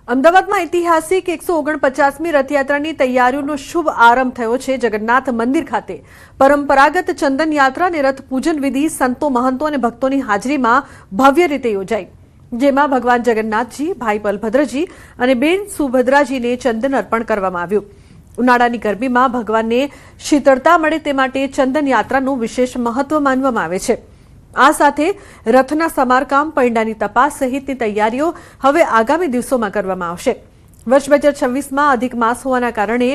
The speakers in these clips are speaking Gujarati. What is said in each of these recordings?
અમદાવાદમાં ઐતિહાસિક 149મી રથયાત્રાની તૈયારીઓનો શુભ આરંભ થયો છે। જગન્નાથ મંદિર ખાતે પરંપરાગત ચંદન યાત્રા અને રથ પૂજન વિધિ સંતો, મહંતો અને ભક્તોની હાજરીમાં ભવ્ય રીતે યોજાઈ, જેમાં ભગવાન જગન્નાથજી, ભાઈ બલભદ્રજી અને બેન સુભદ્રાજીને ચંદન અર્પણ કરવામાં આવ્યું। ઉનાળાની ગરમીમાં ભગવાનને શીતળતા મળે તે માટે ચંદન યાત્રાનું વિશેષ મહત્વ માનવામાં આવે છે। આ સાથે રથના સમારકામ, પૈંડાની તપાસ સહિતની તૈયારીઓ હવે આગામી દિવસોમાં કરવામાં આવશે। વર્ષ 2026માં અધિક માસ હોવાના કારણે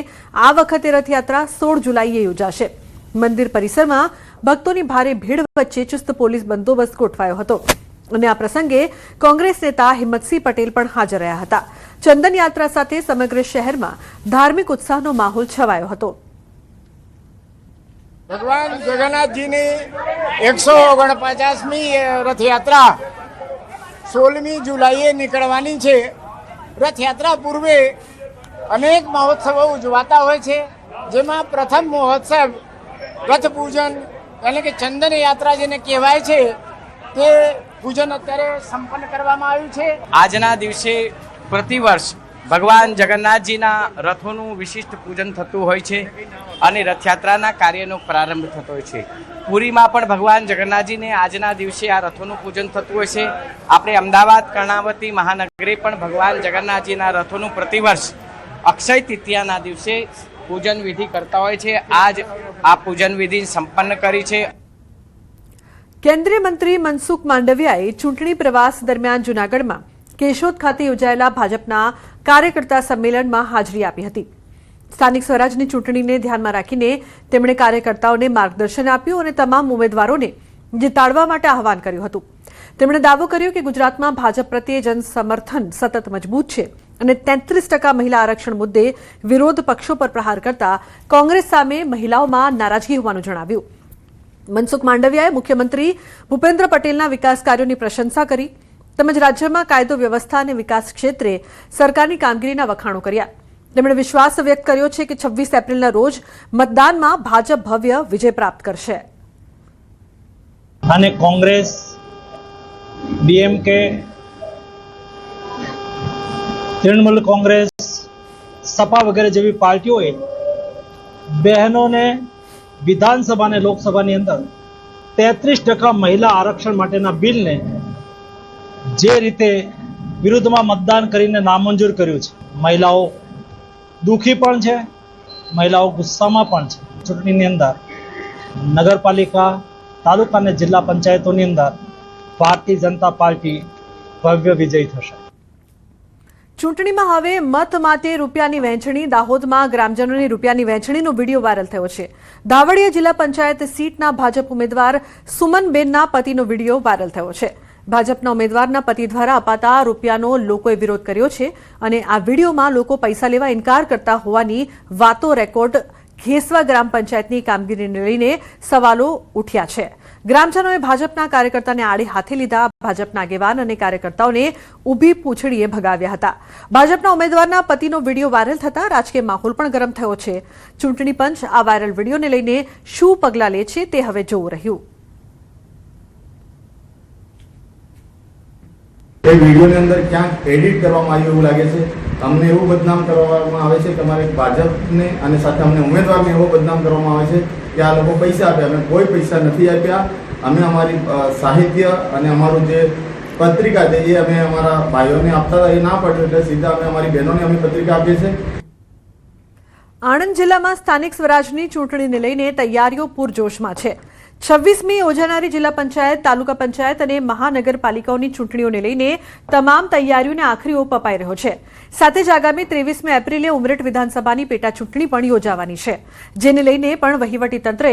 આ વખતે રથયાત્રા 16 જુલાઈએ યોજાશે। મંદિર પરિસરમાં ભક્તોની ભારે ભીડ વચ્ચે ચુસ્ત પોલીસ બંદોબસ્ત ગોઠવાયો હતો અને આ પ્રસંગે કોંગ્રેસ નેતા હિંમતસિંહ પટેલ પણ હાજર રહ્યા હતા। ચંદન યાત્રા સાથે સમગ્ર શહેરમાં ધાર્મિક ઉત્સાહનો માહોલ છવાયો હતો। भगवान जगन्नाथ जी ने 149मी रथयात्रा 16મી जुलाई निकळवानी छे। रथयात्रा पूर्वे अनेक महोत्सव उजवाता होय छे, जेमां प्रथम महोत्सव रथ पूजन એટલે કે ચંદન યાત્રા જેને કહેવાય છે તે પૂજન અત્યારે સંપન્ન કરવામાં આવ્યું છે। આજના દિવસે પ્રતિવર્ષ ભગવાન જગન્નાથજીના રથોનું વિશિષ્ટ પૂજન થતું હોય છે અને રથયાત્રાના કાર્યનો પ્રારંભ થતો હોય છે। પુરીમાં પણ ભગવાન જગન્નાથજીને આજના દિવસે આ રથોનું પૂજન થતું હોય છે। આપણે અમદાવાદ કર્ણાવતી મહાનગરે પણ ભગવાન જગન્નાથજીના રથોનું પ્રતિવર્ષ અક્ષય તૃતીયાના દિવસે પૂજન વિધિ કરતા હોય છે। આજ આ પૂજન વિધિ સંપન્ન કરી છે। કેન્દ્રીય મંત્રી મનસુખ માંડવિયાએ ચૂંટણી પ્રવાસ દરમિયાન જૂનાગઢમાં કેશોદ ખાતે યોજાયેલા ભાજપના કાર્યકર્તા સંમેલનમાં હાજરી આપી હતી। સ્થાનિક સ્વરાજની ચૂંટણીને ધ્યાનમાં રાખીને તેમણે કાર્યકર્તાઓને માર્ગદર્શન આપ્યું અને તમામ ઉમેદવારોને જીતાડવા માટે આહવાન કર્યું હતું। તેમણે દાવો કર્યો કે ગુજરાતમાં ભાજપ પ્રત્યે જનસમર્થન સતત મજબૂત છે અને 33% મહિલા આરક્ષણ મુદ્દે વિરોધ પક્ષો પર પ્રહાર કરતા કોંગ્રેસ સામે મહિલાઓમાં નારાજગી હોવાનું જણાવ્યું। મનસુખ માંડવિયાએ મુખ્યમંત્રી ભૂપેન્દ્ર પટેલના વિકાસ કાર્યોની પ્રશંસા કરી તેમજ રાજ્યમાં કાયદો વ્યવસ્થા અને વિકાસ ક્ષેત્રે સરકારની કામગીરીના વખાણો કર્યા। તેમણે વિશ્વાસ વ્યક્ત કર્યો છે કે 26 એપ્રિલના રોજ મતદાનમાં ભાજપ ભવ્ય વિજય પ્રાપ્ત કરશે। અને કોંગ્રેસ, ડીએમકે, તૃણમૂલ કોંગ્રેસ, સપા વગેરે જેવી પાર્ટીઓએ બહેનોને વિધાનસભા અને લોકસભાની અંદર 33% મહિલા આરક્ષણ માટેના બિલને જે રીતે વિરુદ્ધમાં મતદાન કરીને નામંજૂર કર્યું છે, મહિલાઓ દુઃખી પણ છે, મહિલાઓ ગુસ્સામાં પણ છે। ચૂંટણીની અંદર નગરપાલિકા, તાલુકા અને જિલ્લા પંચાયતોની અંદર ભારતીય જનતા પાર્ટી ભવ્ય વિજયી થશે। ચૂંટણીમાં હવે મત માટે રૂપિયાની વહેંચણી, દાહોદમાં ગ્રામજનોની રૂપિયાની વહેંચણીનો વિડીયો વાયરલ થયો છે। દાવડિયા જિલ્લા પંચાયત સીટના ભાજપ ઉમેદવાર સુમનબેનના પતિનો વિડીયો વાયરલ થયો છે। ભાજપના ઉમેદવારના પતિ દ્વારા અપાતા રૂપિયાનો લોકોએ વિરોધ કર્યો છે અને આ વિડીયોમાં લોકો પૈસા લેવા ઇનકાર કરતા હોવાની વાતો રેકોર્ડ ઘેસવા ગ્રામ પંચાયતની કામગીરીને લઈને સવાલો ઉઠ્યા છે। ગ્રામજનોએ ભાજપના કાર્યકર્તાને આડે હાથે લીધા। ભાજપના આગેવાન અને કાર્યકર્તાઓને ઊભી પૂંછડીએ ભગાવ્યા હતા। ભાજપના ઉમેદવારના પતિનો વિડીયો વાયરલ થતા રાજકીય માહોલ પણ ગરમ થયો છે। ચૂંટણી પંચ આ વાયરલ વિડીયોને લઈને શું પગલાં લે છે તે હવે જોવું રહ્યું। वीडियो ने अंदर क्या एडिट करवामां आव्युं एवुं लागे छे। अमने एवुं बदनाम करवामां आवे छे के अमारे भाजपने अने साथे अमने उमेदवारने एवो बदनाम करवामां आवे छे के आ लोको पैसा आप्या। अमे कोई पैसा नथी आप्या। अमे अमारी साहित्य अने अमारुं जे पत्रिका छे ए अमे अमारा भाईओने आपता था, ए ना पड्युं એટલે સીધા અમે અમારી બહેનોને અમે પત્રિકા આપીએ છીએ। આણંદ જિલ્લામાં સ્થાનિક સ્વરાજની ચૂંટણીને લઈને તૈયારીઓ પૂરજોશમાં છે। 26મી યોજાનારી જિલ્લા પંચાયત, તાલુકા પંચાયત અને મહાનગરપાલિકાઓની ચૂંટણીઓને લઈને તમામ તૈયારીઓને આખરી ઓપ અપાઈ રહ્યો છે। સાથે જ આગામી 23મી એપ્રિલે ઉમરેઠ વિધાનસભાની પેટા ચૂંટણી પણ યોજાવાની છે, જેને લઈને પણ વહીવટીતંત્રએ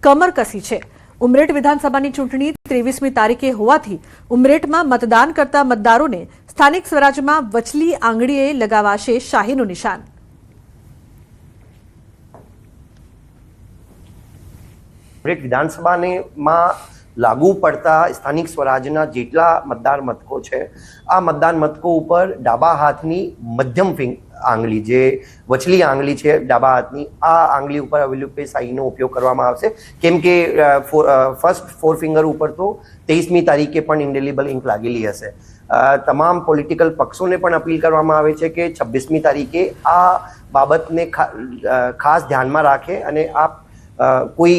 કમર કસી છે। ઉમરેઠ વિધાનસભાની ચૂંટણી 23મી તારીખે હોવાથી ઉમરેઠમાં મતદાન કરતા મતદારોને સ્થાનિક સ્વરાજમાં વચલી આંગળીએ લગાવાશે શાહીનું નિશાન। વિધાનસભામાં લાગુ પડતા સ્થાનિક સ્વરાજના જેટલા મતદાર મથકો છે, આ મતદાન મથકો ઉપર ડાબા હાથની મધ્યમ આંગળી, જે વચલી આંગળી છે ડાબા હાથની, આ આંગળી ઉપર અવિલુપ્ત શાહીનો ઉપયોગ કરવામાં આવશે। કેમ કે ફર્સ્ટ 4 ફિંગર ઉપર તો 23મી તારીખે પણ ઇન્ડેલિબલ ઇંક લાગેલી હશે। તમામ પોલિટિકલ પક્ષોને પણ અપીલ કરવામાં આવે છે કે 26મી તારીખે આ બાબતને ખાસ ધ્યાનમાં રાખે અને કોઈ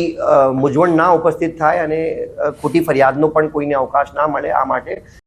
મૂંઝવણ ના ઉપસ્થિત થાય અને ખોટી ફરિયાદનો પણ કોઈને અવકાશ ના મળે, આ માટે